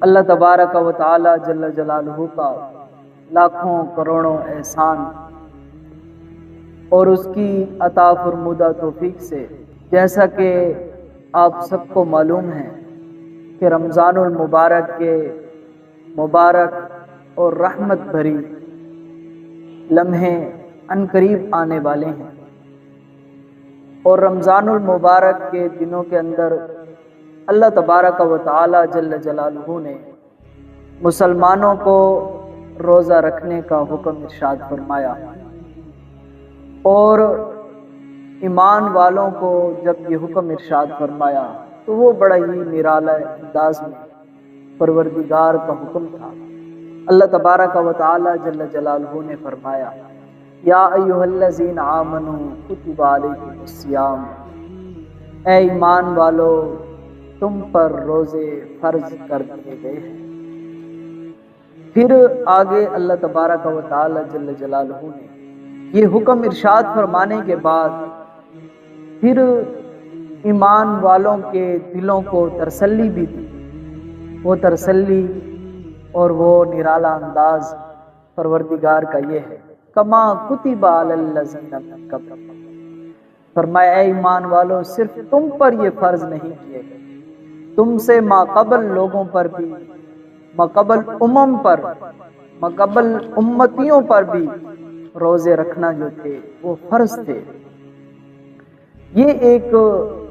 اللہ تبارک و تعالی جل جلالہ کا لاکھوں کروڑوں احسان اور اس کی عطا فرمودہ توفیق سے جیسا کہ آپ سب کو معلوم ہے کہ رمضان المبارک کے مبارک اور رحمت بھری لمحے عنقریب آنے والے ہیں، اور رمضان المبارک کے دنوں کے اندر اللہ تبارک و تعالی جل جلالہ نے مسلمانوں کو روزہ رکھنے کا حکم ارشاد فرمایا، اور ایمان والوں کو جب یہ حکم ارشاد فرمایا تو وہ بڑا ہی نرالا انداز میں پروردگار کا حکم تھا۔ اللہ تبارک و تعالی جل جلالہ نے فرمایا، یا ایھا الذین آمنوا کتب علیکم الصیام، اے ایمان والو تم پر روزے فرض کر دیے گئے ہیں۔ پھر آگے اللہ تبارک و تعالی جل جلالہ نے یہ حکم ارشاد فرمانے کے بعد پھر ایمان والوں کے دلوں کو تسلی بھی دی۔ وہ تسلی اور وہ نرالا انداز پروردگار کا یہ ہے، کما کتب علی الذین من قبلکم، فرمایا اے ایمان والو صرف تم پر یہ فرض نہیں کیے گئے، تم سے ماقبل لوگوں پر بھی، ماقبل پر، ماقبل امتیوں پر بھی روزے رکھنا جو تھے وہ فرض تھے۔ یہ ایک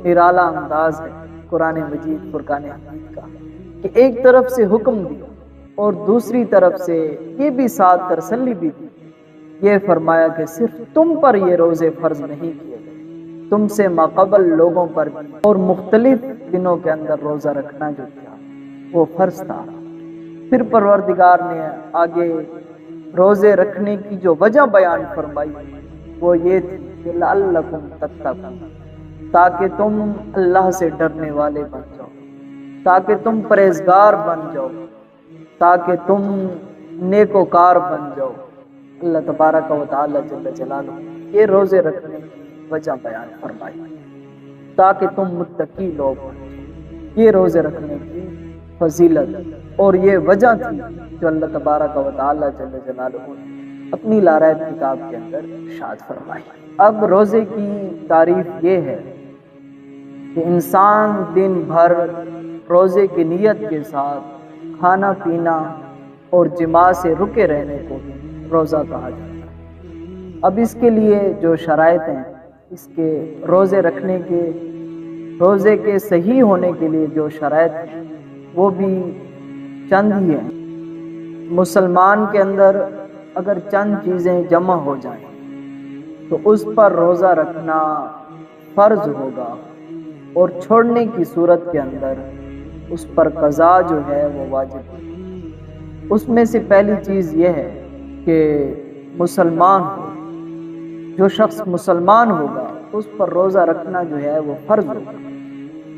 نرالا انداز ہے قرآن مجید فرقان حمید کا کہ ایک طرف سے حکم دیا اور دوسری طرف سے یہ بھی ساتھ تسلی بھی دی، یہ فرمایا کہ صرف تم پر یہ روزے فرض نہیں کیے گئے، تم سے ماقبل لوگوں پر بھی اور مختلف دنوں کے اندر روزہ رکھنا جو تھا وہ فرض تھا۔ پھر پروردگار نے آگے روزے رکھنے کی جو وجہ بیان فرمائی وہ یہ تھی کہ لعلکم تتقون، تاکہ تم اللہ سے ڈرنے والے بن جاؤ، تاکہ تم پرہیزگار بن جاؤ، تاکہ تم نیکوکار بن جاؤ۔ اللہ تبارک و تعالی جل جلالہ یہ روزے رکھنے کی وجہ بیان فرمائی تاکہ تم متقی لوگ بن جاؤ۔ یہ روزے رکھنے کی فضیلت اور یہ وجہ تھی جو اللہ تبارک و تعالی جل جلالہ نے اپنی لارائب کتاب کے اندر ارشاد فرمائی۔ اب روزے کی تعریف یہ ہے کہ انسان دن بھر روزے کی نیت کے ساتھ کھانا پینا اور جماع سے رکے رہنے کو روزہ کہا جاتا ہے۔ اب اس کے لیے جو شرائط ہیں، اس کے روزے رکھنے کے، روزے کے صحیح ہونے کے لیے جو شرائط ہیں وہ بھی چند ہی ہیں۔ مسلمان کے اندر اگر چند چیزیں جمع ہو جائیں تو اس پر روزہ رکھنا فرض ہوگا، اور چھوڑنے کی صورت کے اندر اس پر قضا جو ہے وہ واجب ہے۔ اس میں سے پہلی چیز یہ ہے کہ مسلمان ہو، جو شخص مسلمان ہوگا اس پر روزہ رکھنا جو ہے وہ فرض ہوگا۔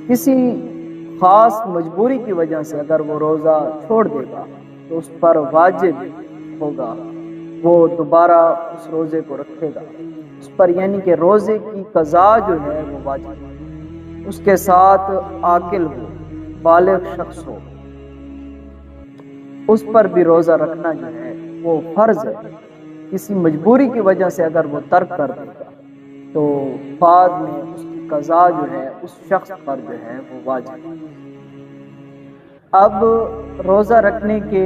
کسی خاص مجبوری کی وجہ سے اگر وہ روزہ چھوڑ دے گا تو اس پر واجب ہوگا، وہ دوبارہ اس روزے کو رکھے گا اس پر، یعنی کہ روزے کی قضا جو ہے وہ واجب ہے۔ اس کے ساتھ عاقل ہو، بالغ شخص ہو، اس پر بھی روزہ رکھنا جو ہے وہ فرض ہے۔ کسی مجبوری کی وجہ سے اگر وہ ترک کر دے گا تو بعد میں اس کی قضا جو ہے اس شخص پر جو ہے وہ واجب ہے۔ اب روزہ رکھنے کے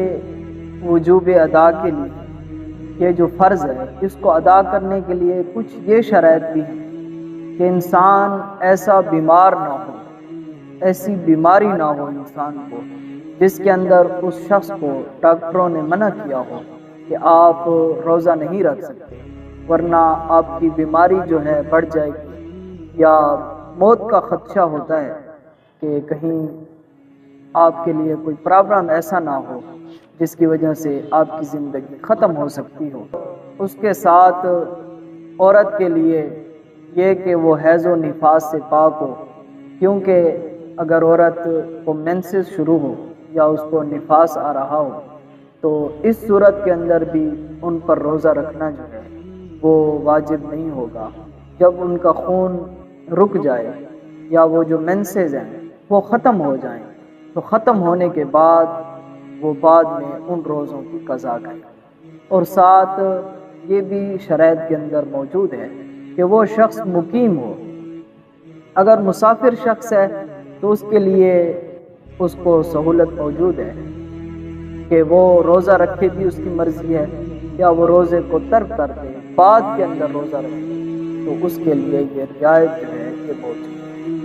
وجوب ادا کے لیے یہ جو فرض ہے اس کو ادا کرنے کے لیے کچھ یہ شرائط بھی ہیں کہ انسان ایسا بیمار نہ ہو، ایسی بیماری نہ ہو انسان کو جس کے اندر اس شخص کو ڈاکٹروں نے منع کیا ہو کہ آپ روزہ نہیں رکھ سکتے، ورنہ آپ کی بیماری جو ہے بڑھ جائے گی، یا موت کا خدشہ ہوتا ہے کہ کہیں آپ کے لیے کوئی پرابلم ایسا نہ ہو جس کی وجہ سے آپ کی زندگی ختم ہو سکتی ہو۔ اس کے ساتھ عورت کے لیے یہ کہ وہ حیض و نفاس سے پاک ہو، کیونکہ اگر عورت کو مینسز شروع ہو یا اس کو نفاس آ رہا ہو تو اس صورت کے اندر بھی ان پر روزہ رکھنا جو ہے وہ واجب نہیں ہوگا۔ جب ان کا خون رک جائے یا وہ جو مینسز ہیں وہ ختم ہو جائیں تو ختم ہونے کے بعد وہ بعد میں ان روزوں کی قضا کرے۔ اور ساتھ یہ بھی شرائط کے اندر موجود ہے کہ وہ شخص مقیم ہو۔ اگر مسافر شخص ہے تو اس کے لیے اس کو سہولت موجود ہے کہ وہ روزہ رکھے بھی اس کی مرضی ہے، یا وہ روزے کو ترک کر دے بعد کے اندر روزہ رکھے، تو اس کے لیے یہ رعایت جو ہے یہ موجود ہے۔